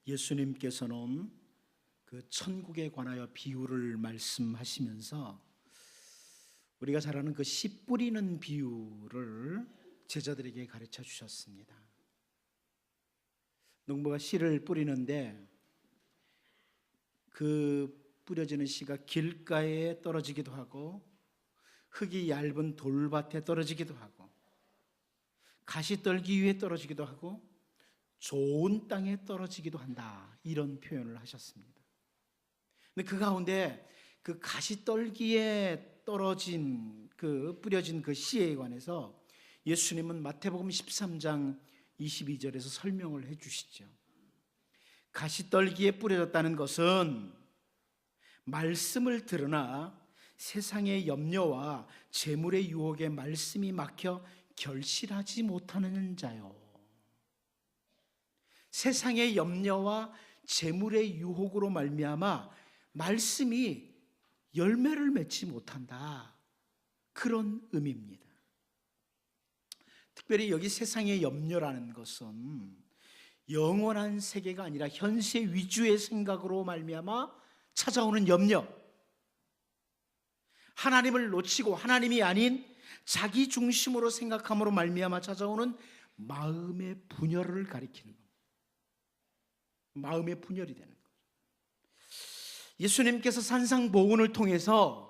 예수님께서는 그 천국에 관하여 비유를 말씀하시면서 우리가 잘 아는 그 씨 뿌리는 비유를 제자들에게 가르쳐 주셨습니다. 농부가 씨를 뿌리는데 그 뿌려지는 씨가 길가에 떨어지기도 하고 흙이 얇은 돌밭에 떨어지기도 하고 가시떨기 위에 떨어지기도 하고 좋은 땅에 떨어지기도 한다, 이런 표현을 하셨습니다. 근데 그 가운데 그 가시떨기에 떨어진 그 뿌려진 그 씨에 관해서 예수님은 마태복음 13장 22절에서 설명을 해 주시죠. 가시떨기에 뿌려졌다는 것은 말씀을 들으나 세상의 염려와 재물의 유혹에 말씀이 막혀 결실하지 못하는 자요. 세상의 염려와 재물의 유혹으로 말미암아 말씀이 열매를 맺지 못한다, 그런 의미입니다. 특별히 여기 세상의 염려라는 것은 영원한 세계가 아니라 현세 위주의 생각으로 말미암아 찾아오는 염려, 하나님을 놓치고 하나님이 아닌 자기 중심으로 생각함으로 말미암아 찾아오는 마음의 분열을 가리키는 겁니다. 마음의 분열이 되는 거죠. 예수님께서 산상보훈을 통해서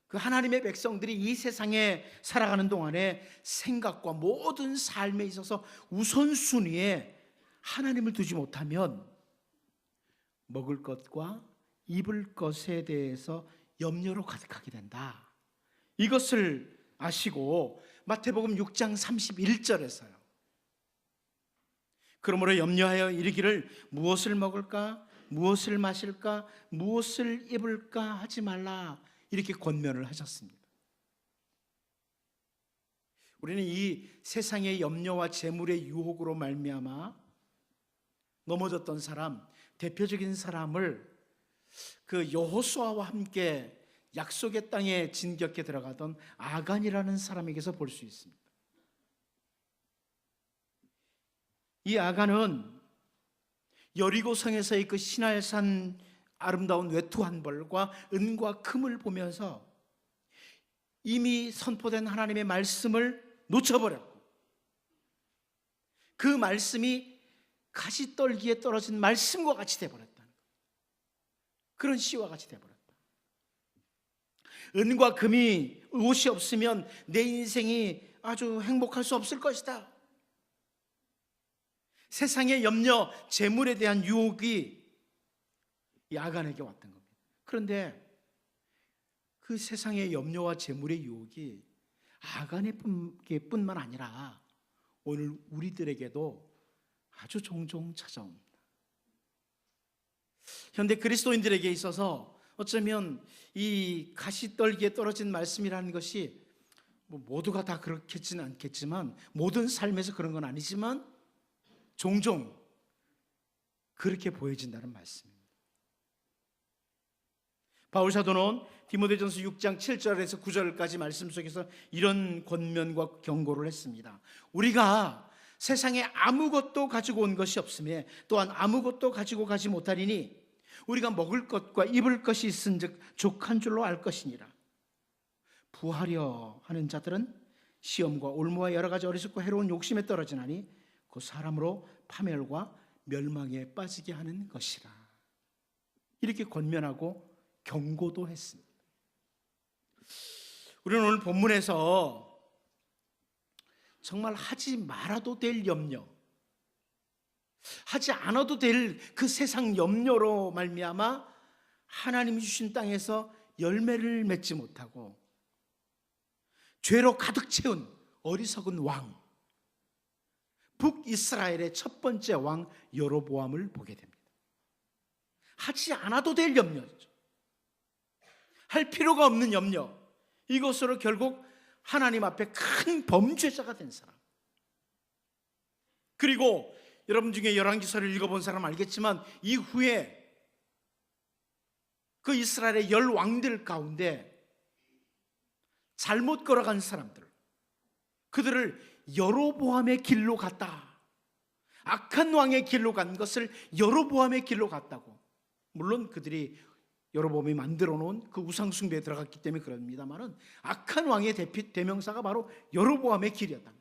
그 하나님의 백성들이 이 세상에 살아가는 동안에 생각과 모든 삶에 있어서 우선순위에 하나님을 두지 못하면 먹을 것과 입을 것에 대해서 염려로 가득하게 된다, 이것을 아시고 마태복음 6장 31절에서요 그러므로 염려하여 이르기를 무엇을 먹을까, 무엇을 마실까, 무엇을 입을까 하지 말라, 이렇게 권면을 하셨습니다. 우리는 이 세상의 염려와 재물의 유혹으로 말미암아 넘어졌던 사람, 대표적인 사람을 그 여호수아와 함께 약속의 땅에 진격해 들어가던 아간이라는 사람에게서 볼 수 있습니다. 이 아간은 여리고성에서의 그 시날산 아름다운 외투 한 벌과 은과 금을 보면서 이미 선포된 하나님의 말씀을 놓쳐버렸고 그 말씀이 가시떨기에 떨어진 말씀과 같이 되어버렸다는 거예요. 그런 씨와 같이 되어버렸다. 은과 금이, 옷이 없으면 내 인생이 아주 행복할 수 없을 것이다. 세상의 염려, 재물에 대한 유혹이 이 아간에게 왔던 겁니다. 그런데 그 세상의 염려와 재물의 유혹이 아간에게뿐만 아니라 오늘 우리들에게도 아주 종종 찾아옵니다. 현대 그리스도인들에게 있어서 어쩌면 이 가시떨기에 떨어진 말씀이라는 것이 모두가 다 그렇겠지는 않겠지만, 모든 삶에서 그런 건 아니지만 종종 그렇게 보여진다는 말씀입니다. 바울 사도는 디모데전서 6장 7절에서 9절까지 말씀 속에서 이런 권면과 경고를 했습니다. 우리가 세상에 아무것도 가지고 온 것이 없으며 또한 아무것도 가지고 가지 못하리니 우리가 먹을 것과 입을 것이 있은즉 족한 줄로 알 것이니라. 부하려 하는 자들은 시험과 올무와 여러 가지 어리석고 해로운 욕심에 떨어지나니 그 사람으로 파멸과 멸망에 빠지게 하는 것이라. 이렇게 권면하고 경고도 했습니다. 우리는 오늘 본문에서 정말 하지 말아도 될 염려, 하지 않아도 될 그 세상 염려로 말미암아 하나님이 주신 땅에서 열매를 맺지 못하고 죄로 가득 채운 어리석은 왕, 북이스라엘의 첫 번째 왕 여로보암을 보게 됩니다. 하지 않아도 될 염려죠. 할 필요가 없는 염려, 이것으로 결국 하나님 앞에 큰 범죄자가 된 사람. 그리고 여러분 중에 열왕기서를 읽어본 사람 알겠지만 이후에 그 이스라엘의 10왕들 가운데 잘못 걸어간 사람들, 그들을 여로보암의 길로 갔다, 악한 왕의 길로 간 것을 여로보암의 길로 갔다고. 물론 그들이 여로보암이 만들어 놓은 그 우상 숭배에 들어갔기 때문에 그럽니다만은 악한 왕의 대명사가 바로 여로보암의 길이었다.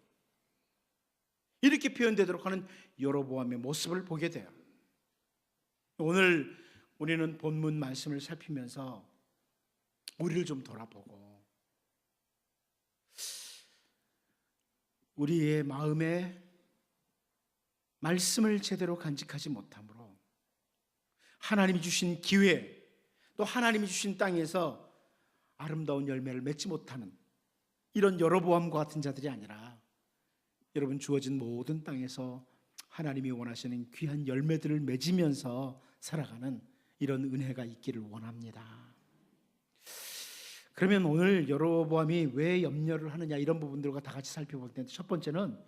이렇게 표현되도록 하는 여로보암의 모습을 보게 돼요. 오늘 우리는 본문 말씀을 살피면서 우리를 좀 돌아보고 우리의 마음에 말씀을 제대로 간직하지 못함으로 하나님이 주신 기회, 또 하나님이 주신 땅에서 아름다운 열매를 맺지 못하는 이런 여로보암과 같은 자들이 아니라 여러분 주어진 모든 땅에서 하나님이 원하시는 귀한 열매들을 맺으면서 살아가는 이런 은혜가 있기를 원합니다. 그러면 오늘 여로보암이 왜 염려를 하느냐, 이런 부분들과 다 같이 살펴볼 텐데, 첫 번째는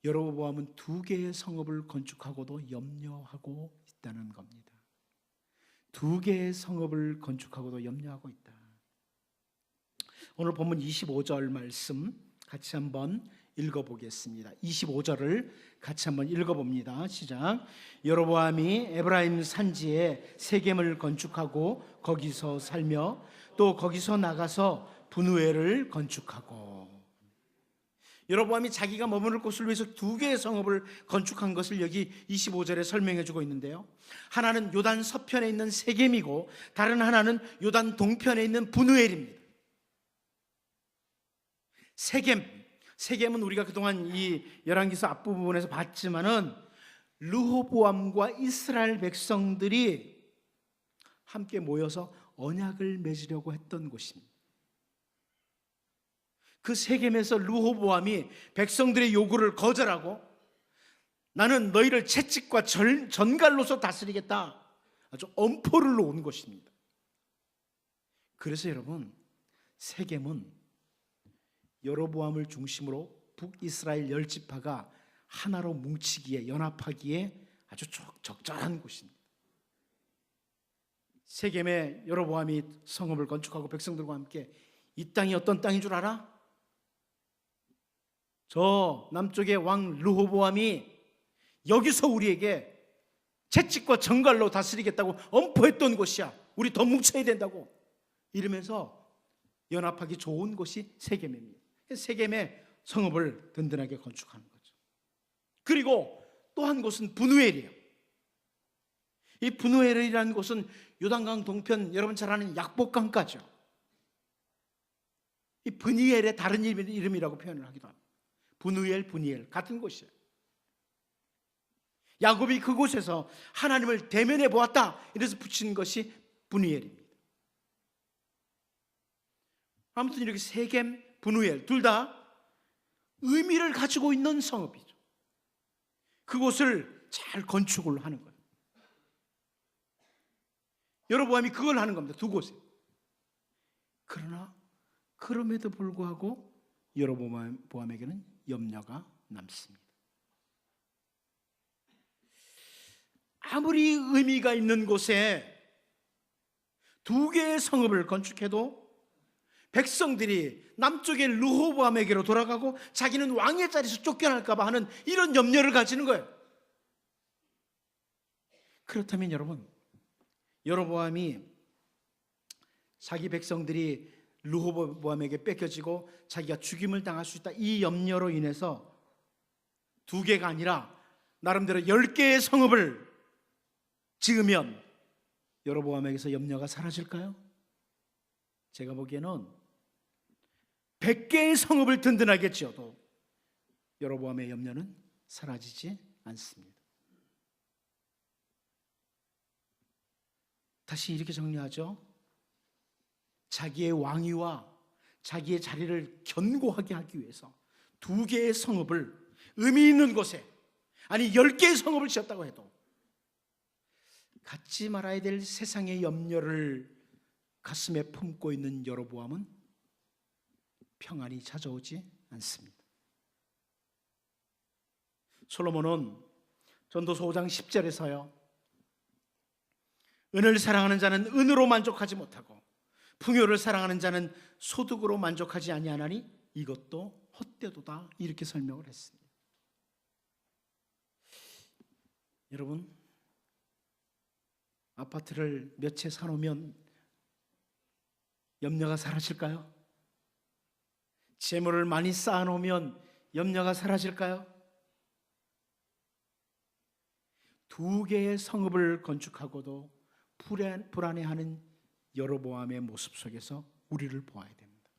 여로보암은 2개의 성읍을 건축하고도 염려하고 있다는 겁니다. 2개의 성읍을 건축하고도 염려하고 있다. 오늘 본문 25절 말씀 같이 한번 읽어보겠습니다. 25절을 같이 한번 읽어봅니다. 시작. 여로보암이 에브라임 산지에 세겜을 건축하고 거기서 살며 또 거기서 나가서 분우엘을 건축하고. 여로보암이 자기가 머무를 곳을 위해서 2개의 성읍을 건축한 것을 여기 25절에 설명해 주고 있는데요, 하나는 요단 서편에 있는 세겜이고 다른 하나는 요단 동편에 있는 분우엘입니다. 세겜은 우리가 그동안 이 열왕기서 앞부분에서 봤지만은 르호보암과 이스라엘 백성들이 함께 모여서 언약을 맺으려고 했던 곳입니다. 그 세겜에서 르호보암이 백성들의 요구를 거절하고 나는 너희를 채찍과 전갈로서 다스리겠다, 아주 엄포를 놓은 것입니다. 그래서 여러분, 세겜은 여로보암을 중심으로 북이스라엘 10지파가 하나로 뭉치기에, 연합하기에 아주 적절한 곳입니다. 세겜에 여로보암이 성읍을 건축하고 백성들과 함께, 이 땅이 어떤 땅인 줄 알아? 저 남쪽의 왕 르호보암이 여기서 우리에게 채찍과 정갈로 다스리겠다고 엄포했던 곳이야. 우리 더 뭉쳐야 된다고 이러면서 연합하기 좋은 곳이 세겜입니다. 세겜의 성읍을 든든하게 건축하는 거죠. 그리고 또 한 곳은 분우엘이에요. 이 분우엘이라는 곳은 요단강 동편, 여러분 잘 아는 약복강가죠. 이 브니엘의 다른 이름이라고 표현을 하기도 합니다. 분이엘 같은 곳이에요. 야곱이 그곳에서 하나님을 대면해 보았다, 이래서 붙인 것이 분이엘입니다. 아무튼 이렇게 세겜, 분우엘 둘 다 의미를 가지고 있는 성읍이죠. 그곳을 잘 건축을 하는 거예요. 여로보암이 그걸 하는 겁니다. 2곳에. 그러나 그럼에도 불구하고 여로보암에게는 염려가 남습니다. 아무리 의미가 있는 곳에 2개의 성읍을 건축해도 백성들이 남쪽의 르호보암에게로 돌아가고 자기는 왕의 자리에서 쫓겨날까 봐 하는 이런 염려를 가지는 거예요. 그렇다면 여러분, 여로보암이 자기 백성들이 르호보암에게 뺏겨지고 자기가 죽임을 당할 수 있다, 이 염려로 인해서 2개가 아니라 나름대로 10개의 성읍을 지으면 여로보암에게서 염려가 사라질까요? 제가 보기에는 100개의 성읍을 든든하게 지어도 여로보암의 염려는 사라지지 않습니다. 다시 이렇게 정리하죠. 자기의 왕위와 자기의 자리를 견고하게 하기 위해서 2개의 성읍을 의미 있는 곳에, 아니 10개의 성읍을 지었다고 해도 갖지 말아야 될 세상의 염려를 가슴에 품고 있는 여로보암은 평안이 찾아오지 않습니다. 솔로몬은 전도서 5장 10절에서요, 은을 사랑하는 자는 은으로 만족하지 못하고 풍요를 사랑하는 자는 소득으로 만족하지 아니하나니 이것도 헛되도다, 이렇게 설명을 했습니다. 여러분, 아파트를 몇 채 사놓으면 염려가 사라질까요? 재물을 많이 쌓아놓으면 염려가 사라질까요? 2개의 성읍을 건축하고도 불안해하는 여로보암의 모습 속에서 우리를 보아야 됩니다.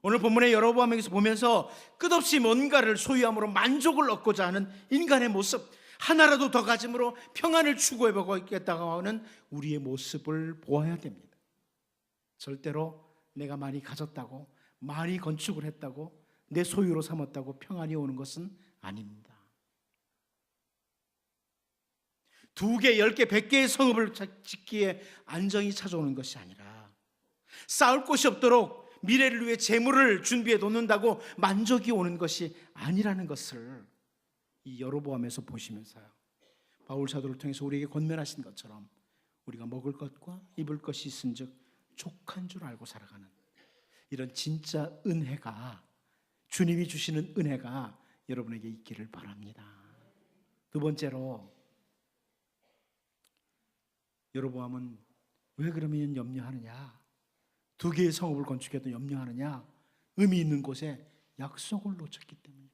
오늘 본문의 여로보암에게서 보면서 끝없이 뭔가를 소유함으로 만족을 얻고자 하는 인간의 모습, 하나라도 더 가짐으로 평안을 추구해보고 있겠다고 하는 우리의 모습을 보아야 됩니다. 절대로 내가 많이 가졌다고, 많이 건축을 했다고, 내 소유로 삼았다고 평안이 오는 것은 아닙니다. 2개, 10개, 100개의 성읍을 짓기에 안정이 찾아오는 것이 아니라 쌓을 곳이 없도록 미래를 위해 재물을 준비해 놓는다고 만족이 오는 것이 아니라는 것을 이 여로보암에서 보시면서요, 바울 사도를 통해서 우리에게 권면하신 것처럼 우리가 먹을 것과 입을 것이 있은즉 족한 줄 알고 살아가는 이런 진짜 은혜가, 주님이 주시는 은혜가 여러분에게 있기를 바랍니다. 2번째로, 여로보암은 왜 그러면 염려하느냐? 2개의 성읍을 건축해도 염려하느냐? 의미 있는 곳에 약속을 놓쳤기 때문이에요.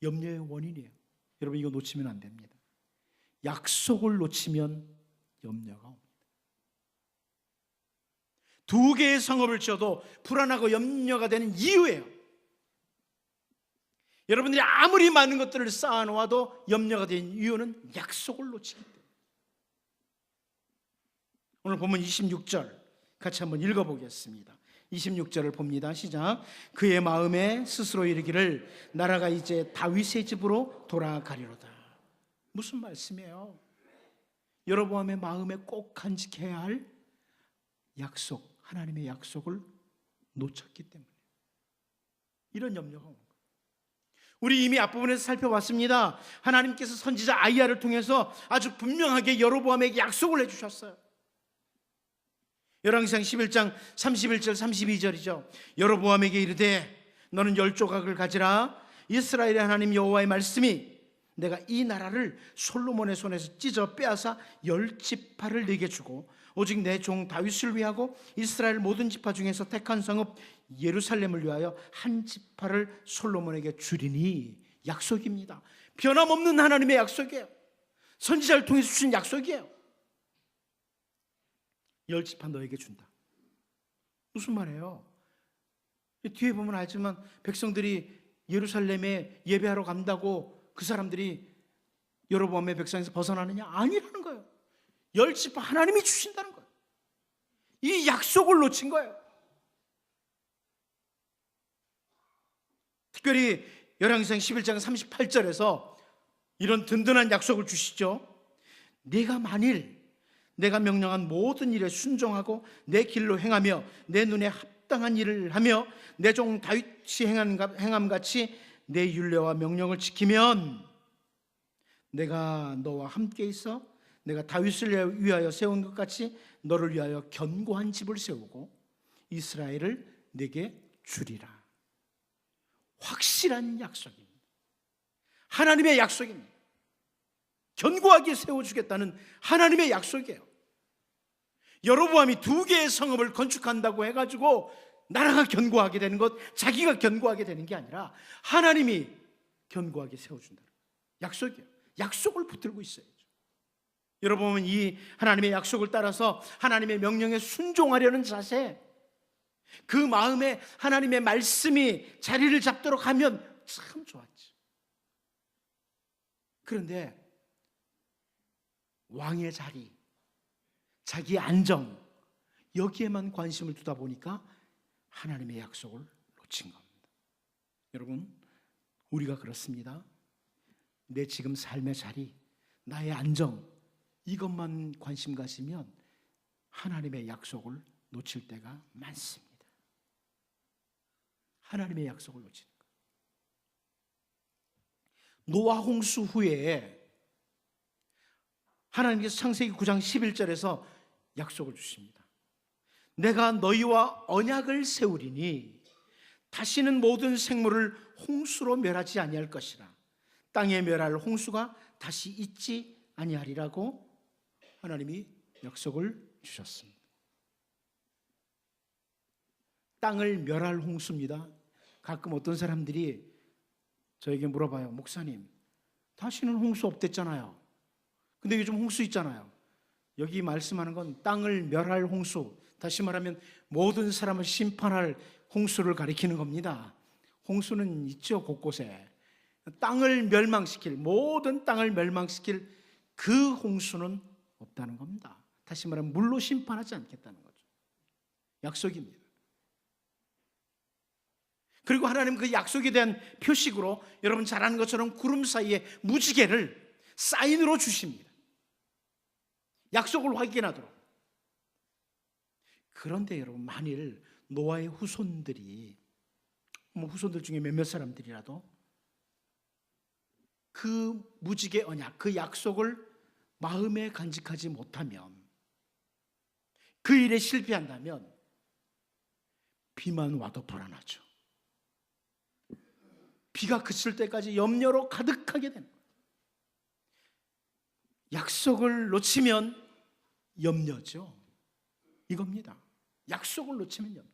염려의 원인이에요. 여러분, 이거 놓치면 안 됩니다. 약속을 놓치면 염려가 옵니다. 2개의 성읍을 지어도 불안하고 염려가 되는 이유예요. 여러분들이 아무리 많은 것들을 쌓아놓아도 염려가 되는 이유는 약속을 놓치기 때문에. 오늘 본문 26절 같이 한번 읽어보겠습니다. 26절을 봅니다. 시작. 그의 마음에 스스로 이르기를 나라가 이제 다윗의 집으로 돌아가리로다. 무슨 말씀이에요? 여로보암의 마음에 꼭 간직해야 할 약속, 하나님의 약속을 놓쳤기 때문에 이런 염려가 온 거예요. 우리 이미 앞부분에서 살펴봤습니다. 하나님께서 선지자 아이야를 통해서 아주 분명하게 여로보암에게 약속을 해주셨어요. 열왕기상 11장 31절 32절이죠. 여로보암에게 이르되 너는 10조각을 가지라. 이스라엘의 하나님 여호와의 말씀이 내가 이 나라를 솔로몬의 손에서 찢어 빼앗아 10지파를 네게 주고 오직 내 종 다윗을 위하고 이스라엘 모든 지파 중에서 택한 성읍 예루살렘을 위하여 한 지파를 솔로몬에게 주리니. 약속입니다. 변함없는 하나님의 약속이에요. 선지자를 통해서 주신 약속이에요. 10지파 너에게 준다. 무슨 말이에요? 뒤에 보면 알지만 백성들이 예루살렘에 예배하러 간다고 그 사람들이 여로보암의 백성에서 벗어나느냐? 아니라는 거예요. 10지파 하나님이 주신다는 거예요. 이 약속을 놓친 거예요. 특별히 열왕기상 11장 38절에서 이런 든든한 약속을 주시죠. 네가 만일 내가 명령한 모든 일에 순종하고 내 길로 행하며 내 눈에 합당한 일을 하며 내 종 다윗이 행함같이 내 율례와 명령을 지키면 내가 너와 함께 있어 내가 다윗을 위하여 세운 것 같이 너를 위하여 견고한 집을 세우고 이스라엘을 내게 주리라. 확실한 약속입니다. 하나님의 약속입니다. 견고하게 세워주겠다는 하나님의 약속이에요. 여로보암이 2개의 성읍을 건축한다고 해가지고 나라가 견고하게 되는 것, 자기가 견고하게 되는 게 아니라 하나님이 견고하게 세워준다는 약속이에요. 약속을 붙들고 있어야죠. 여러분은 이 하나님의 약속을 따라서 하나님의 명령에 순종하려는 자세, 그 마음에 하나님의 말씀이 자리를 잡도록 하면 참 좋았죠. 그런데 왕의 자리, 자기의 안정, 여기에만 관심을 두다 보니까 하나님의 약속을 놓친 겁니다. 여러분, 우리가 그렇습니다. 내 지금 삶의 자리, 나의 안정, 이것만 관심 가지면 하나님의 약속을 놓칠 때가 많습니다. 하나님의 약속을 놓치는 거예요. 노아 홍수 후에 하나님께서 창세기 9장 11절에서 약속을 주십니다. 내가 너희와 언약을 세우리니 다시는 모든 생물을 홍수로 멸하지 아니할 것이라. 땅에 멸할 홍수가 다시 있지 아니하리라고 하나님이 약속을 주셨습니다. 땅을 멸할 홍수입니다. 가끔 어떤 사람들이 저에게 물어봐요. 목사님, 다시는 홍수 없댔잖아요. 근데 요즘 홍수 있잖아요. 여기 말씀하는 건 땅을 멸할 홍수, 다시 말하면 모든 사람을 심판할 홍수를 가리키는 겁니다. 홍수는 있죠, 곳곳에. 땅을 멸망시킬, 모든 땅을 멸망시킬 그 홍수는 없다는 겁니다. 다시 말하면 물로 심판하지 않겠다는 거죠. 약속입니다. 그리고 하나님 그 약속에 대한 표식으로 여러분 잘 아는 것처럼 구름 사이에 무지개를 사인으로 주십니다. 약속을 확인하도록. 그런데 여러분, 만일 노아의 후손들이, 후손들 중에 몇몇 사람들이라도 그 무지개 언약, 그 약속을 마음에 간직하지 못하면, 그 일에 실패한다면 비만 와도 불안하죠. 비가 그칠 때까지 염려로 가득하게 되는 거예요. 약속을 놓치면 염려죠. 이겁니다. 약속을 놓치면 염려.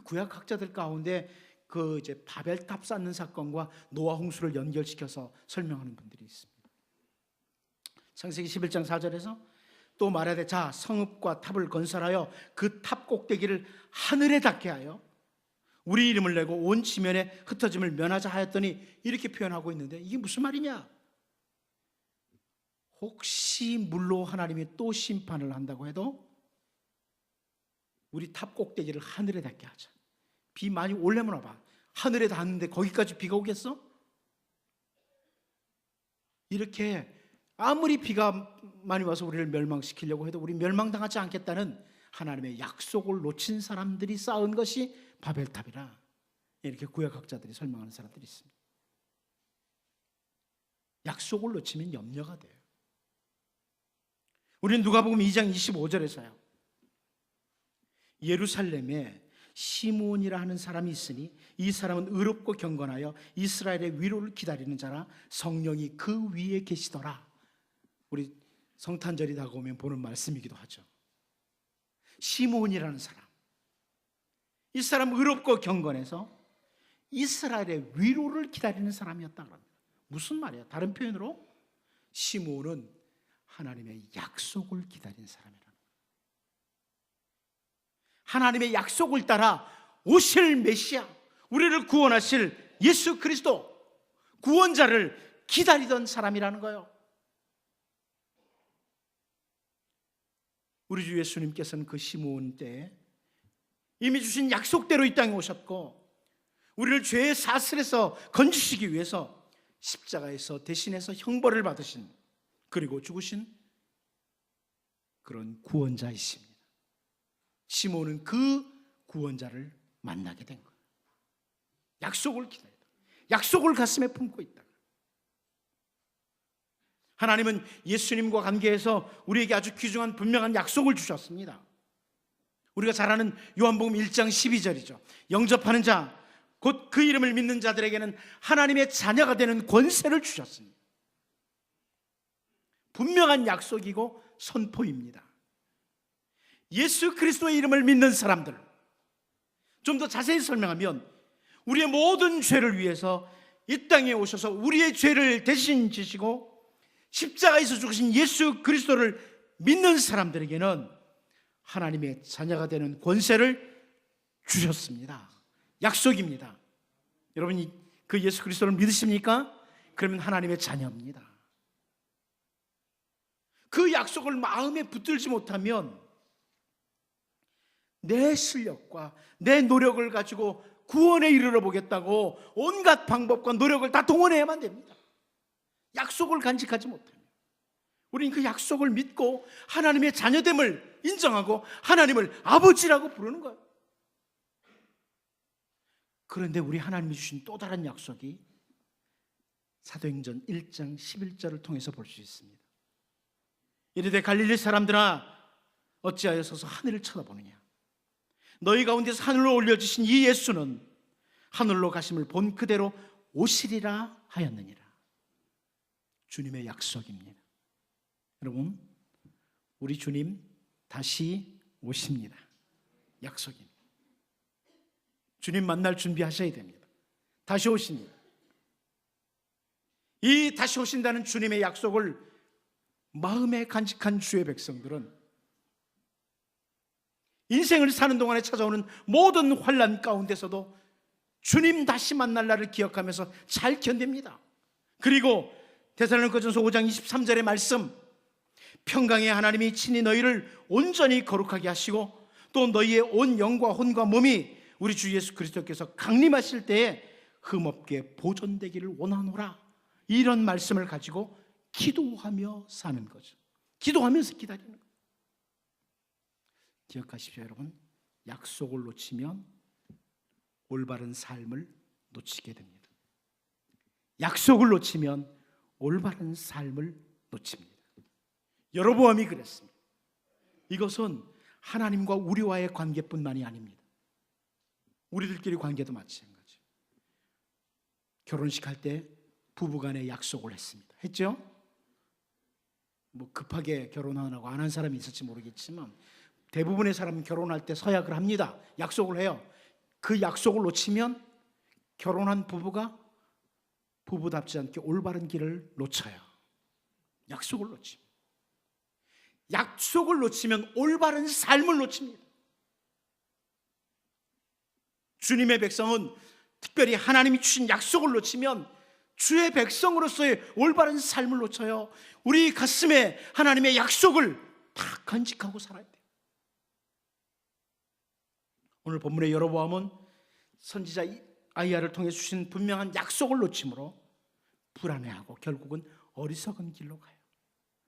구약학자들 가운데 그 이제 바벨탑 쌓는 사건과 노아 홍수를 연결시켜서 설명하는 분들이 있습니다. 창세기 11장 4절에서 또 말하되 자 성읍과 탑을 건설하여 그 탑 꼭대기를 하늘에 닿게 하여 우리 이름을 내고 온 지면에 흩어짐을 면하자 하였더니 이렇게 표현하고 있는데 이게 무슨 말이냐? 혹시 물로 하나님이 또 심판을 한다고 해도 우리 탑 꼭대기를 하늘에 닿게 하자. 비 많이 올려면 와봐. 하늘에 닿는데 거기까지 비가 오겠어? 이렇게 아무리 비가 많이 와서 우리를 멸망시키려고 해도 우리 멸망당하지 않겠다는 하나님의 약속을 놓친 사람들이 쌓은 것이 바벨탑이라, 이렇게 구약학자들이 설명하는 사람들이 있습니다. 약속을 놓치면 염려가 돼요. 우리는 누가복음 2장 25절에서요 예루살렘에 시므온이라 하는 사람이 있으니 이 사람은 의롭고 경건하여 이스라엘의 위로를 기다리는 자라 성령이 그 위에 계시더라. 우리 성탄절이 다가오면 보는 말씀이기도 하죠. 시므온이라는 사람, 이 사람 의롭고 경건해서 이스라엘의 위로를 기다리는 사람이었다 그럽니다. 무슨 말이야? 다른 표현으로 시므온은 하나님의 약속을 기다리는 사람이라는 거예요. 하나님의 약속을 따라 오실 메시아, 우리를 구원하실 예수 그리스도 구원자를 기다리던 사람이라는 거예요. 우리 주 예수님께서는 그 시므온 때에 이미 주신 약속대로 이 땅에 오셨고 우리를 죄의 사슬에서 건지시기 위해서 십자가에서 대신해서 형벌을 받으신, 그리고 죽으신 그런 구원자이십니다. 시므온은 그 구원자를 만나게 된 거예요. 약속을 기다리다, 약속을 가슴에 품고 있다. 하나님은 예수님과 관계해서 우리에게 아주 귀중한 분명한 약속을 주셨습니다. 우리가 잘 아는 요한복음 1장 12절이죠. 영접하는 자, 곧 그 이름을 믿는 자들에게는 하나님의 자녀가 되는 권세를 주셨습니다. 분명한 약속이고 선포입니다. 예수 그리스도의 이름을 믿는 사람들, 좀 더 자세히 설명하면 우리의 모든 죄를 위해서 이 땅에 오셔서 우리의 죄를 대신 지시고 십자가에서 죽으신 예수 그리스도를 믿는 사람들에게는 하나님의 자녀가 되는 권세를 주셨습니다. 약속입니다. 여러분이 그 예수 그리스도를 믿으십니까? 그러면 하나님의 자녀입니다. 그 약속을 마음에 붙들지 못하면 내 실력과 내 노력을 가지고 구원에 이르러 보겠다고 온갖 방법과 노력을 다 동원해야만 됩니다. 약속을 간직하지 못하면 우리는 그 약속을 믿고 하나님의 자녀됨을 인정하고 하나님을 아버지라고 부르는 거예요. 그런데 우리 하나님이 주신 또 다른 약속이 사도행전 1장 11절을 통해서 볼 수 있습니다. 이르되 갈릴리 사람들아 어찌하여 서서 하늘을 쳐다보느냐, 너희 가운데서 하늘로 올려주신 이 예수는 하늘로 가심을 본 그대로 오시리라 하였느니라. 주님의 약속입니다. 여러분, 우리 주님 다시 오십니다. 약속입니다. 주님 만날 준비하셔야 됩니다. 다시 오십니다. 이 다시 오신다는 주님의 약속을 마음에 간직한 주의 백성들은 인생을 사는 동안에 찾아오는 모든 환난 가운데서도 주님 다시 만날 날을 기억하면서 잘 견딥니다. 그리고 데살로니가전서 5장 23절의 말씀, 평강의 하나님이 친히 너희를 온전히 거룩하게 하시고 또 너희의 온 영과 혼과 몸이 우리 주 예수 그리스도께서 강림하실 때에 흠없게 보존되기를 원하노라. 이런 말씀을 가지고 기도하며 사는 거죠. 기도하면서 기다리는 거예요. 기억하십시오, 여러분. 약속을 놓치면 올바른 삶을 놓치게 됩니다. 약속을 놓치면 올바른 삶을 놓칩니다. 여로보암이 그랬습니다. 이것은 하나님과 우리와의 관계뿐만이 아닙니다. 우리들끼리 관계도 마찬가지. 결혼식 할 때 부부간에 약속을 했습니다. 했죠? 뭐 급하게 결혼하라고 안 한 사람이 있을지 모르겠지만 대부분의 사람은 결혼할 때 서약을 합니다. 약속을 해요. 그 약속을 놓치면 결혼한 부부가 부부답지 않게 올바른 길을 놓쳐요. 약속을 놓치면. 약속을 놓치면 올바른 삶을 놓칩니다. 주님의 백성은 특별히 하나님이 주신 약속을 놓치면 주의 백성으로서의 올바른 삶을 놓쳐요. 우리 가슴에 하나님의 약속을 다 간직하고 살아야 돼요. 오늘 본문의 여로보암은 선지자 아이야를 통해 주신 분명한 약속을 놓침으로 불안해하고 결국은 어리석은 길로 가요.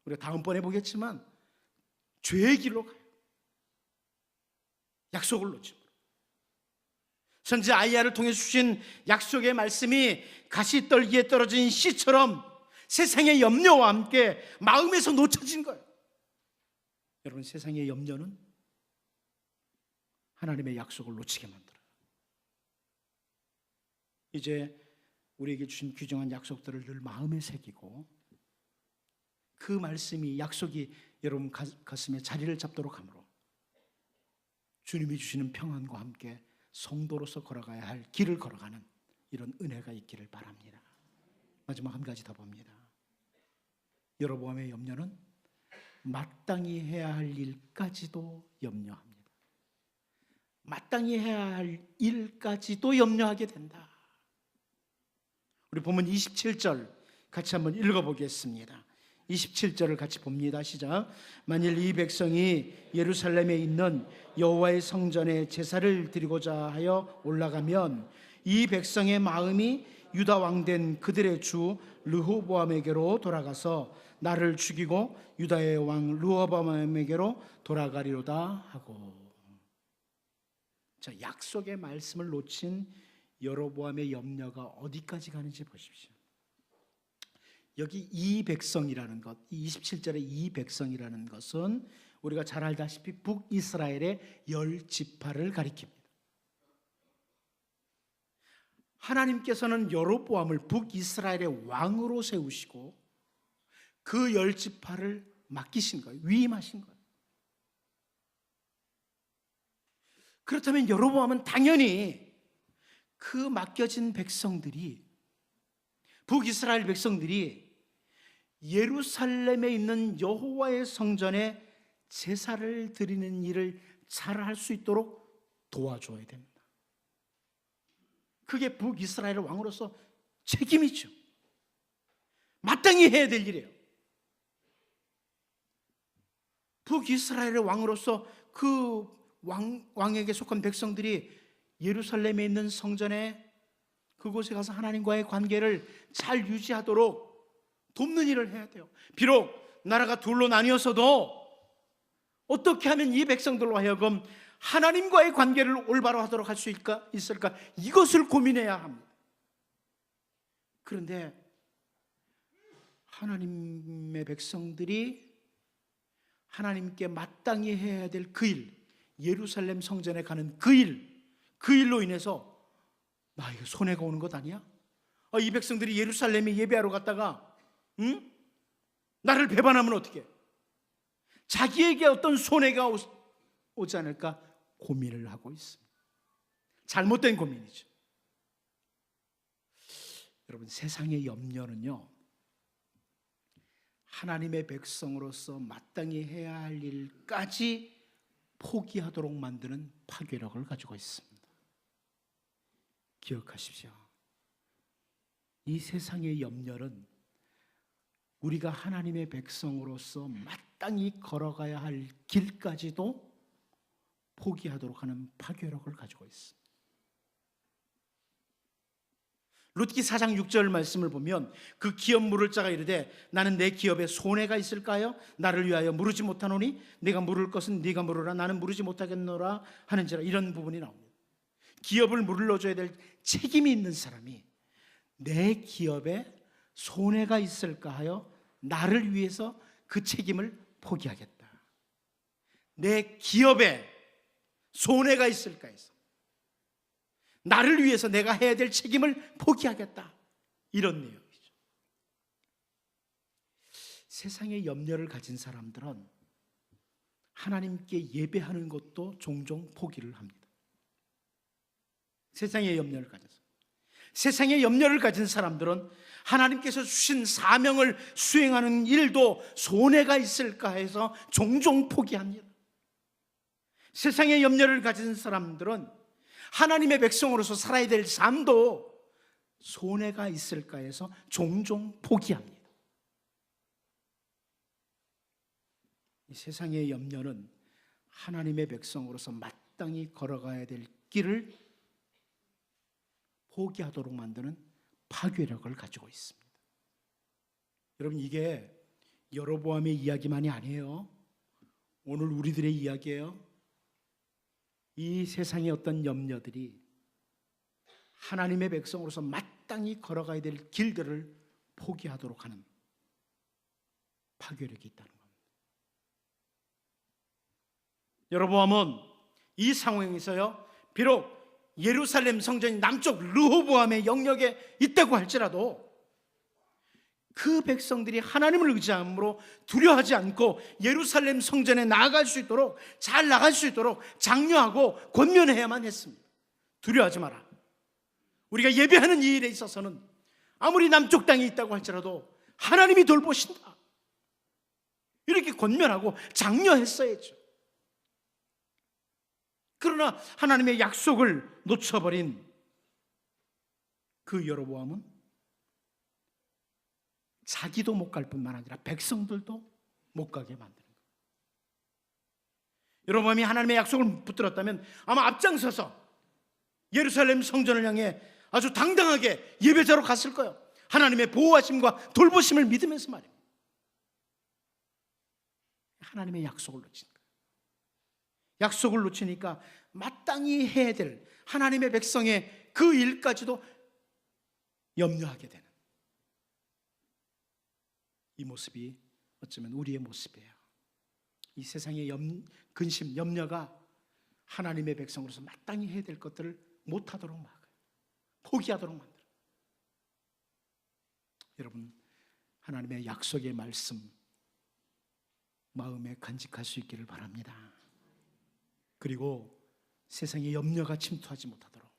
우리가 다음번에 보겠지만 죄의 길로 가요. 약속을 놓침으로. 선지자 아이야를 통해 주신 약속의 말씀이 가시떨기에 떨어진 씨처럼 세상의 염려와 함께 마음에서 놓쳐진 거예요. 여러분, 세상의 염려는 하나님의 약속을 놓치게 만들어요. 이제 우리에게 주신 귀중한 약속들을 늘 마음에 새기고 그 말씀이, 약속이 여러분 가슴에 자리를 잡도록 하므로 주님이 주시는 평안과 함께 성도로서 걸어가야 할 길을 걸어가는 이런 은혜가 있기를 바랍니다. 마지막 한 가지 더 봅니다. 여로보암의 염려는 마땅히 해야 할 일까지도 염려합니다. 마땅히 해야 할 일까지도 염려하게 된다. 우리 본문 27절 같이 한번 읽어보겠습니다. 27절을 같이 봅니다. 시작. 만일 이 백성이 예루살렘에 있는 여호와의 성전에 제사를 드리고자 하여 올라가면 이 백성의 마음이 유다 왕된 그들의 주 르호보암에게로 돌아가서 나를 죽이고 유다의 왕 르호보암에게로 돌아가리로다 하고. 자, 약속의 말씀을 놓친 여로보암의 염려가 어디까지 가는지 보십시오. 여기 이 백성이라는 것, 27절의 이 백성이라는 것은 우리가 잘 알다시피 북이스라엘의 10지파를 가리킵니다. 하나님께서는 여로보암을 북이스라엘의 왕으로 세우시고 그 10지파를 맡기신 거예요. 위임하신 거예요. 그렇다면 여로보암은 당연히 그 맡겨진 백성들이, 북이스라엘 백성들이 예루살렘에 있는 여호와의 성전에 제사를 드리는 일을 잘 할 수 있도록 도와줘야 됩니다. 그게 북이스라엘 왕으로서 책임이죠. 마땅히 해야 될 일이에요. 북이스라엘의 왕으로서 그 왕에게 속한 백성들이 예루살렘에 있는 성전에 그곳에 가서 하나님과의 관계를 잘 유지하도록 돕는 일을 해야 돼요. 비록 나라가 둘로 나뉘어서도 어떻게 하면 이 백성들로 하여금 하나님과의 관계를 올바로 하도록 할 수 있을까? 이것을 고민해야 합니다. 그런데 하나님의 백성들이 하나님께 마땅히 해야 될 그 일, 예루살렘 성전에 가는 그 일로 인해서 나 이거 손해가 오는 것 아니야? 이 백성들이 예루살렘에 예배하러 갔다가 나를 배반하면 어떻게? 자기에게 어떤 손해가 오지 않을까 고민을 하고 있습니다. 잘못된 고민이죠. 여러분, 세상의 염려는요, 하나님의 백성으로서 마땅히 해야 할 일까지 포기하도록 만드는 파괴력을 가지고 있습니다. 기억하십시오. 이 세상의 염려는 우리가 하나님의 백성으로서 마땅히 걸어가야 할 길까지도 포기하도록 하는 파괴력을 가지고 있습니다. 룻기 4장 6절 말씀을 보면 그 기업 물을 자가 이르되 나는 내 기업에 손해가 있을까요? 나를 위하여 물으지 못하노니 내가 물을 것은 네가 물으라 나는 물으지 못하겠노라 하는지라. 이런 부분이 나옵니다. 기업을 물러줘야 될 책임이 있는 사람이 내 기업에 손해가 있을까 하여 나를 위해서 그 책임을 포기하겠다. 내 기업에 손해가 있을까 해서 나를 위해서 내가 해야 될 책임을 포기하겠다. 이런 내용이죠. 세상의 염려를 가진 사람들은 하나님께 예배하는 것도 종종 포기를 합니다. 세상의 염려를 가져서. 세상의 염려를 가진 사람들은 하나님께서 주신 사명을 수행하는 일도 손해가 있을까 해서 종종 포기합니다. 세상의 염려를 가진 사람들은 하나님의 백성으로서 살아야 될 삶도 손해가 있을까 해서 종종 포기합니다. 이 세상의 염려는 하나님의 백성으로서 마땅히 걸어가야 될 길을 포기하도록 만드는 파괴력을 가지고 있습니다. 여러분, 이게 여로보암의 이야기만이 아니에요. 오늘 우리들의 이야기예요. 이 세상의 어떤 염려들이 하나님의 백성으로서 마땅히 걸어가야 될 길들을 포기하도록 하는 파괴력이 있다는 겁니다. 여로보암은 이 상황에서요, 비록 예루살렘 성전이 남쪽 르호보암의 영역에 있다고 할지라도 그 백성들이 하나님을 의지함으로 두려워하지 않고 예루살렘 성전에 나아갈 수 있도록, 잘 나갈 수 있도록 장려하고 권면해야만 했습니다. 두려워하지 마라. 우리가 예배하는 이 일에 있어서는 아무리 남쪽 땅에 있다고 할지라도 하나님이 돌보신다. 이렇게 권면하고 장려했어야죠. 그러나 하나님의 약속을 놓쳐버린 그 여로보암은 자기도 못 갈 뿐만 아니라 백성들도 못 가게 만드는 거예요. 여로보암이 하나님의 약속을 붙들었다면 아마 앞장서서 예루살렘 성전을 향해 아주 당당하게 예배자로 갔을 거예요. 하나님의 보호하심과 돌보심을 믿으면서 말입니다. 하나님의 약속을 놓친 거예요. 약속을 놓치니까 마땅히 해야 될 하나님의 백성의 그 일까지도 염려하게 되는 이 모습이 어쩌면 우리의 모습이에요. 이 세상의 근심, 염려가 하나님의 백성으로서 마땅히 해야 될 것들을 못하도록 막아요. 포기하도록 만들어요. 여러분, 하나님의 약속의 말씀 마음에 간직할 수 있기를 바랍니다. 그리고 세상의 염려가 침투하지 못하도록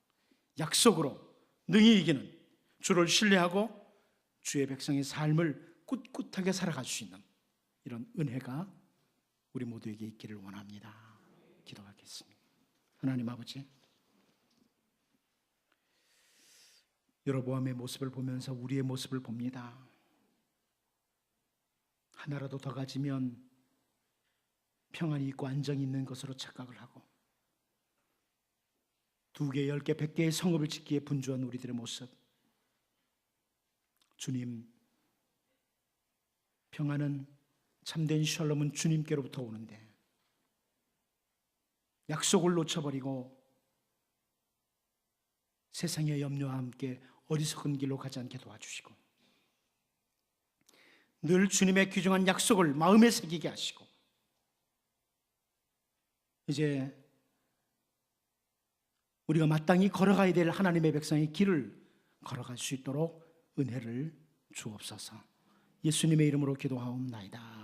약속으로 능히 이기는 주를 신뢰하고 주의 백성의 삶을 꿋꿋하게 살아갈 수 있는 이런 은혜가 우리 모두에게 있기를 원합니다. 기도하겠습니다. 하나님 아버지, 여로보암의 모습을 보면서 우리의 모습을 봅니다. 하나라도 더 가지면 평안이 있고 안정이 있는 것으로 착각을 하고 2개, 10개, 100개의 성읍을 짓기에 분주한 우리들의 모습, 주님, 평안은, 참된 샬롬은 주님께로부터 오는데 약속을 놓쳐버리고 세상의 염려와 함께 어리석은 길로 가지 않게 도와주시고 늘 주님의 귀중한 약속을 마음에 새기게 하시고 이제 우리가 마땅히 걸어가야 될 하나님의 백성의 길을 걸어갈 수 있도록 은혜를 주옵소서. 예수님의 이름으로 기도하옵나이다.